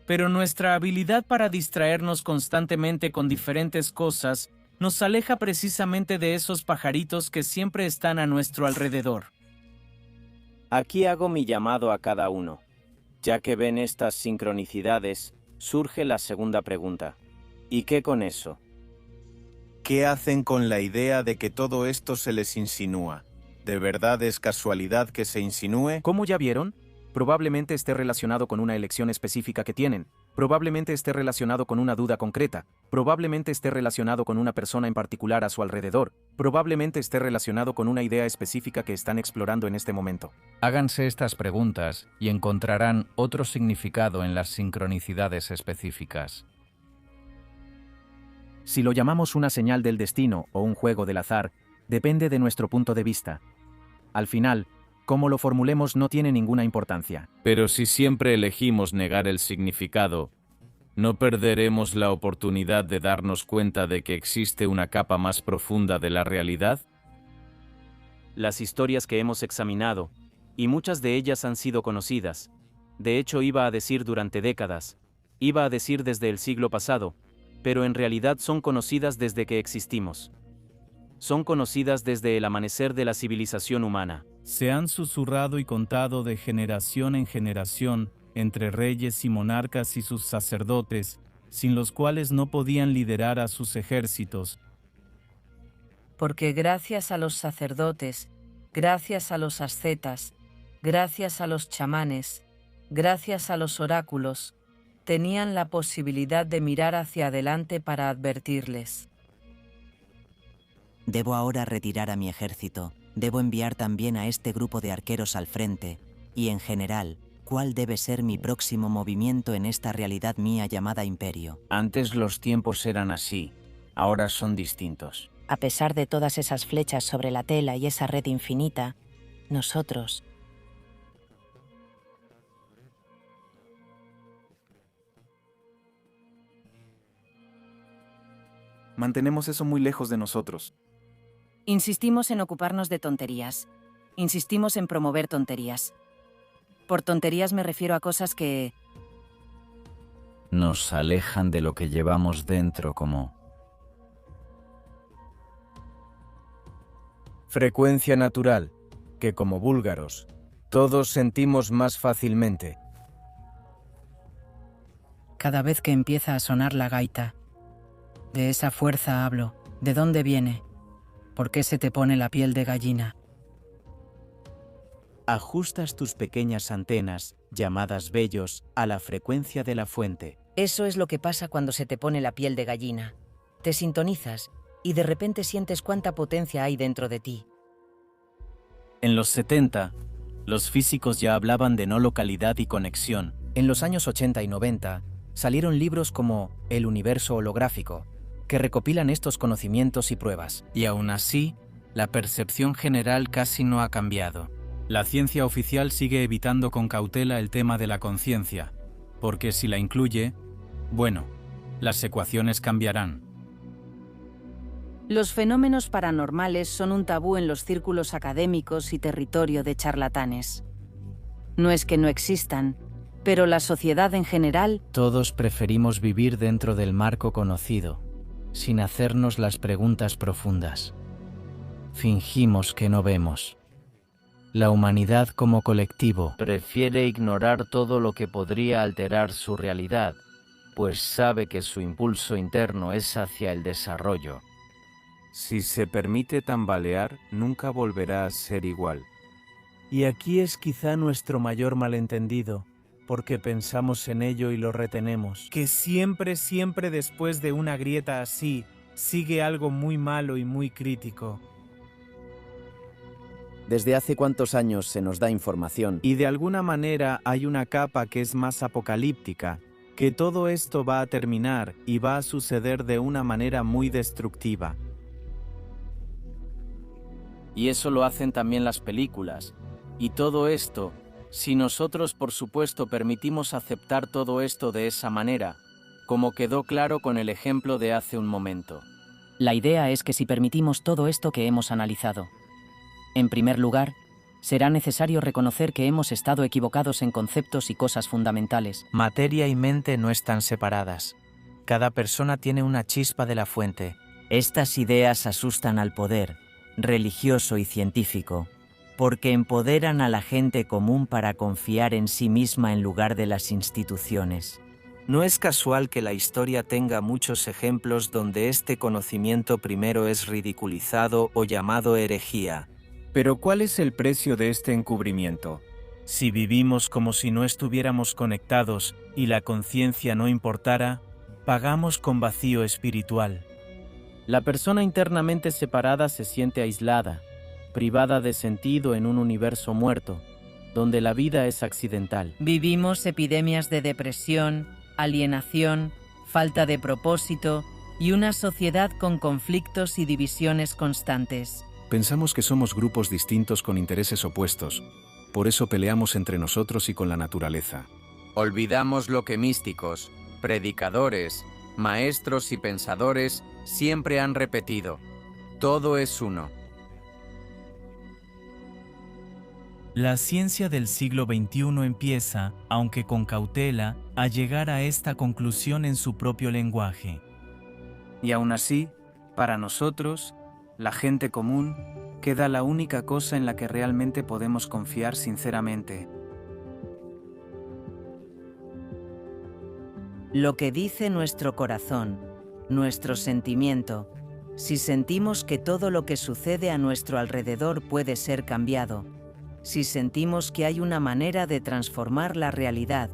Pero nuestra habilidad para distraernos constantemente con diferentes cosas nos aleja precisamente de esos pajaritos que siempre están a nuestro alrededor. Aquí hago mi llamado a cada uno. Ya que ven estas sincronicidades, surge la segunda pregunta. ¿Y qué con eso? ¿Qué hacen con la idea de que todo esto se les insinúa? ¿De verdad es casualidad que se insinúe? ¿Cómo ya vieron? Probablemente esté relacionado con una elección específica que tienen. Probablemente esté relacionado con una duda concreta. Probablemente esté relacionado con una persona en particular a su alrededor. Probablemente esté relacionado con una idea específica que están explorando en este momento. Háganse estas preguntas y encontrarán otro significado en las sincronicidades específicas. Si lo llamamos una señal del destino o un juego del azar, depende de nuestro punto de vista. Al final, cómo lo formulemos no tiene ninguna importancia. Pero si siempre elegimos negar el significado, ¿no perderemos la oportunidad de darnos cuenta de que existe una capa más profunda de la realidad? Las historias que hemos examinado, y muchas de ellas han sido conocidas, de hecho iba a decir durante décadas, iba a decir desde el siglo pasado, pero en realidad son conocidas desde que existimos. Son conocidas desde el amanecer de la civilización humana. Se han susurrado y contado de generación en generación entre reyes y monarcas y sus sacerdotes, sin los cuales no podían liderar a sus ejércitos. Porque gracias a los sacerdotes, gracias a los ascetas, gracias a los chamanes, gracias a los oráculos, tenían la posibilidad de mirar hacia adelante para advertirles. Debo ahora retirar a mi ejército. Debo enviar también a este grupo de arqueros al frente. Y en general, ¿cuál debe ser mi próximo movimiento en esta realidad mía llamada imperio? Antes los tiempos eran así, ahora son distintos. A pesar de todas esas flechas sobre la tela y esa red infinita, nosotros... Mantenemos eso muy lejos de nosotros. Insistimos en ocuparnos de tonterías. Insistimos en promover tonterías. Por tonterías me refiero a cosas que... nos alejan de lo que llevamos dentro como... Frecuencia natural, que como búlgaros, todos sentimos más fácilmente. Cada vez que empieza a sonar la gaita, de esa fuerza hablo. ¿De dónde viene? ¿Por qué se te pone la piel de gallina? Ajustas tus pequeñas antenas, llamadas vellos, a la frecuencia de la fuente. Eso es lo que pasa cuando se te pone la piel de gallina. Te sintonizas y de repente sientes cuánta potencia hay dentro de ti. En los 70, los físicos ya hablaban de no localidad y conexión. En los años 80 y 90, salieron libros como El universo holográfico, que recopilan estos conocimientos y pruebas. Y aún así, la percepción general casi no ha cambiado. La ciencia oficial sigue evitando con cautela el tema de la conciencia, porque si la incluye, bueno, las ecuaciones cambiarán. Los fenómenos paranormales son un tabú en los círculos académicos y territorio de charlatanes. No es que no existan, pero la sociedad en general... Todos preferimos vivir dentro del marco conocido, sin hacernos las preguntas profundas. Fingimos que no vemos. La humanidad como colectivo prefiere ignorar todo lo que podría alterar su realidad, pues sabe que su impulso interno es hacia el desarrollo. Si se permite tambalear, nunca volverá a ser igual. Y aquí es quizá nuestro mayor malentendido, porque pensamos en ello y lo retenemos. Que siempre después de una grieta así, sigue algo muy malo y muy crítico. ¿Desde hace cuántos años se nos da información? Y de alguna manera hay una capa que es más apocalíptica, que todo esto va a terminar y va a suceder de una manera muy destructiva. Y eso lo hacen también las películas. Y todo esto, si nosotros por supuesto permitimos aceptar todo esto de esa manera, como quedó claro con el ejemplo de hace un momento. La idea es que si permitimos todo esto que hemos analizado, en primer lugar, será necesario reconocer que hemos estado equivocados en conceptos y cosas fundamentales. Materia y mente no están separadas. Cada persona tiene una chispa de la fuente. Estas ideas asustan al poder, religioso y científico, porque empoderan a la gente común para confiar en sí misma en lugar de las instituciones. No es casual que la historia tenga muchos ejemplos donde este conocimiento primero es ridiculizado o llamado herejía. Pero ¿cuál es el precio de este encubrimiento? Si vivimos como si no estuviéramos conectados y la conciencia no importara, pagamos con vacío espiritual. La persona internamente separada se siente aislada, privada de sentido en un universo muerto, donde la vida es accidental. Vivimos epidemias de depresión, alienación, falta de propósito y una sociedad con conflictos y divisiones constantes. Pensamos que somos grupos distintos con intereses opuestos. Por eso peleamos entre nosotros y con la naturaleza. Olvidamos lo que místicos, predicadores, maestros y pensadores siempre han repetido. Todo es uno. La ciencia del siglo XXI empieza, aunque con cautela, a llegar a esta conclusión en su propio lenguaje. Y aún así, para nosotros, la gente común, queda la única cosa en la que realmente podemos confiar sinceramente. Lo que dice nuestro corazón, nuestro sentimiento, si sentimos que todo lo que sucede a nuestro alrededor puede ser cambiado, si sentimos que hay una manera de transformar la realidad,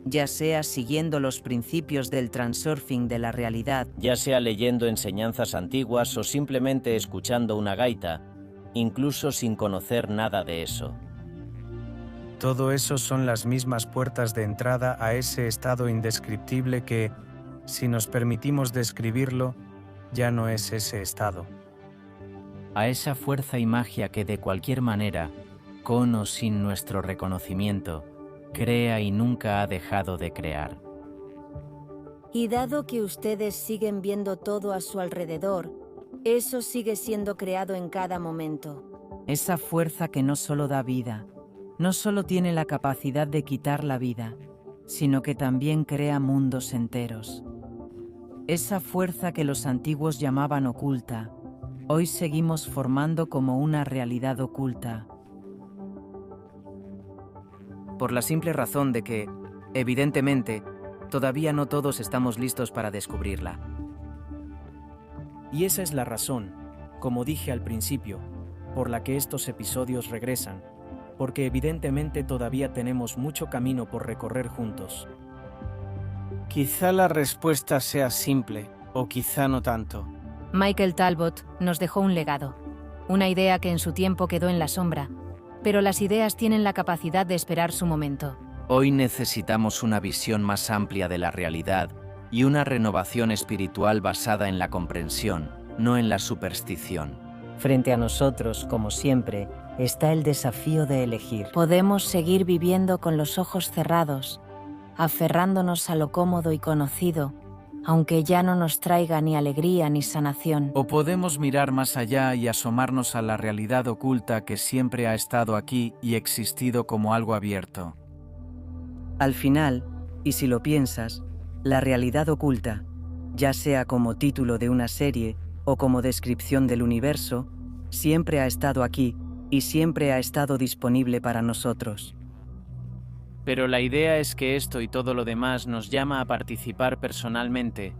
ya sea siguiendo los principios del transurfing de la realidad, ya sea leyendo enseñanzas antiguas o simplemente escuchando una gaita, incluso sin conocer nada de eso. Todo eso son las mismas puertas de entrada a ese estado indescriptible que, si nos permitimos describirlo, ya no es ese estado. A esa fuerza y magia que de cualquier manera, con o sin nuestro reconocimiento, crea y nunca ha dejado de crear. Y dado que ustedes siguen viendo todo a su alrededor, eso sigue siendo creado en cada momento. Esa fuerza que no solo da vida, no solo tiene la capacidad de quitar la vida, sino que también crea mundos enteros. Esa fuerza que los antiguos llamaban oculta, hoy seguimos formando como una realidad oculta. Por la simple razón de que, evidentemente, todavía no todos estamos listos para descubrirla. Y esa es la razón, como dije al principio, por la que estos episodios regresan, porque evidentemente todavía tenemos mucho camino por recorrer juntos. Quizá la respuesta sea simple, o quizá no tanto. Michael Talbot nos dejó un legado, una idea que en su tiempo quedó en la sombra, pero las ideas tienen la capacidad de esperar su momento. Hoy necesitamos una visión más amplia de la realidad y una renovación espiritual basada en la comprensión, no en la superstición. Frente a nosotros, como siempre, está el desafío de elegir. Podemos seguir viviendo con los ojos cerrados, aferrándonos a lo cómodo y conocido, aunque ya no nos traiga ni alegría ni sanación. O podemos mirar más allá y asomarnos a la realidad oculta que siempre ha estado aquí y existido como algo abierto. Al final, y si lo piensas, la realidad oculta, ya sea como título de una serie o como descripción del universo, siempre ha estado aquí y siempre ha estado disponible para nosotros. Pero la idea es que esto y todo lo demás nos llama a participar personalmente,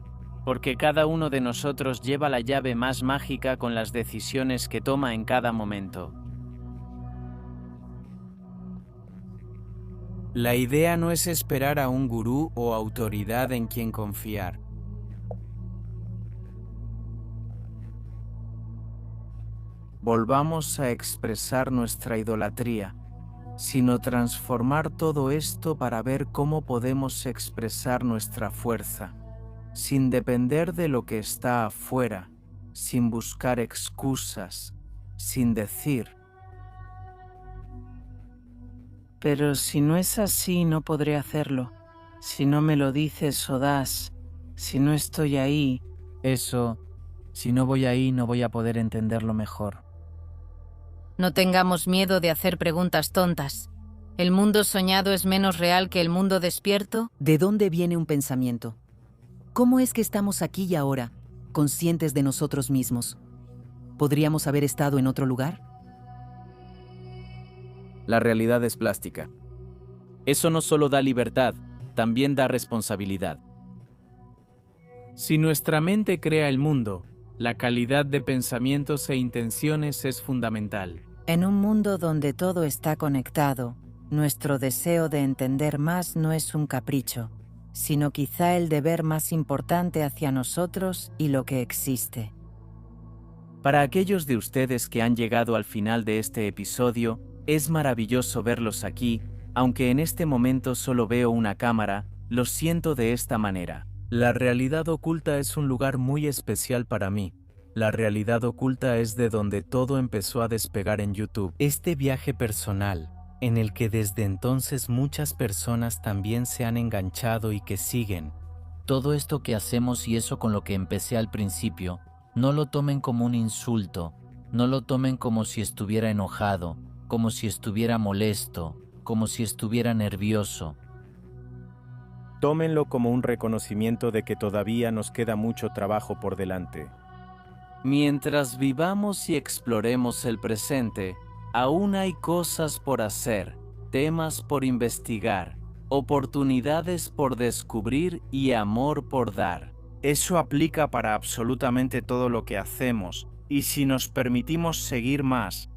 porque cada uno de nosotros lleva la llave más mágica con las decisiones que toma en cada momento. La idea no es esperar a un gurú o autoridad en quien confiar. Volvamos a expresar nuestra idolatría, sino transformar todo esto para ver cómo podemos expresar nuestra fuerza, sin depender de lo que está afuera, sin buscar excusas, sin decir: pero si no es así, no podré hacerlo. Si no me lo dices o das, si no estoy ahí. Eso, si no voy ahí, no voy a poder entenderlo mejor. No tengamos miedo de hacer preguntas tontas. ¿El mundo soñado es menos real que el mundo despierto? ¿De dónde viene un pensamiento? ¿Cómo es que estamos aquí y ahora, conscientes de nosotros mismos? ¿Podríamos haber estado en otro lugar? La realidad es plástica. Eso no solo da libertad, también da responsabilidad. Si nuestra mente crea el mundo, la calidad de pensamientos e intenciones es fundamental. En un mundo donde todo está conectado, nuestro deseo de entender más no es un capricho, sino quizá el deber más importante hacia nosotros y lo que existe. Para aquellos de ustedes que han llegado al final de este episodio, es maravilloso verlos aquí, aunque en este momento solo veo una cámara, lo siento de esta manera. La realidad oculta es un lugar muy especial para mí. La realidad oculta es de donde todo empezó a despegar en YouTube. Este viaje personal, en el que desde entonces muchas personas también se han enganchado y que siguen. Todo esto que hacemos y eso con lo que empecé al principio, no lo tomen como un insulto, no lo tomen como si estuviera enojado, como si estuviera molesto, como si estuviera nervioso. Tómenlo como un reconocimiento de que todavía nos queda mucho trabajo por delante. Mientras vivamos y exploremos el presente, aún hay cosas por hacer, temas por investigar, oportunidades por descubrir y amor por dar. Eso aplica para absolutamente todo lo que hacemos, y si nos permitimos seguir más,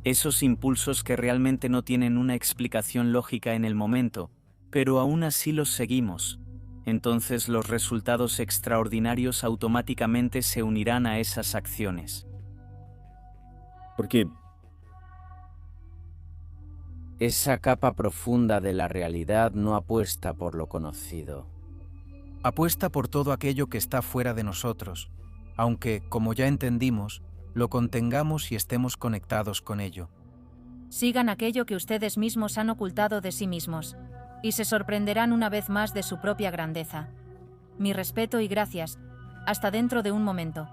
esos impulsos que realmente no tienen una explicación lógica en el momento, pero aún así los seguimos, entonces los resultados extraordinarios automáticamente se unirán a esas acciones. Porque esa capa profunda de la realidad no apuesta por lo conocido. Apuesta por todo aquello que está fuera de nosotros, aunque, como ya entendimos, lo contengamos y estemos conectados con ello. Sigan aquello que ustedes mismos han ocultado de sí mismos, y se sorprenderán una vez más de su propia grandeza. Mi respeto y gracias. Hasta dentro de un momento.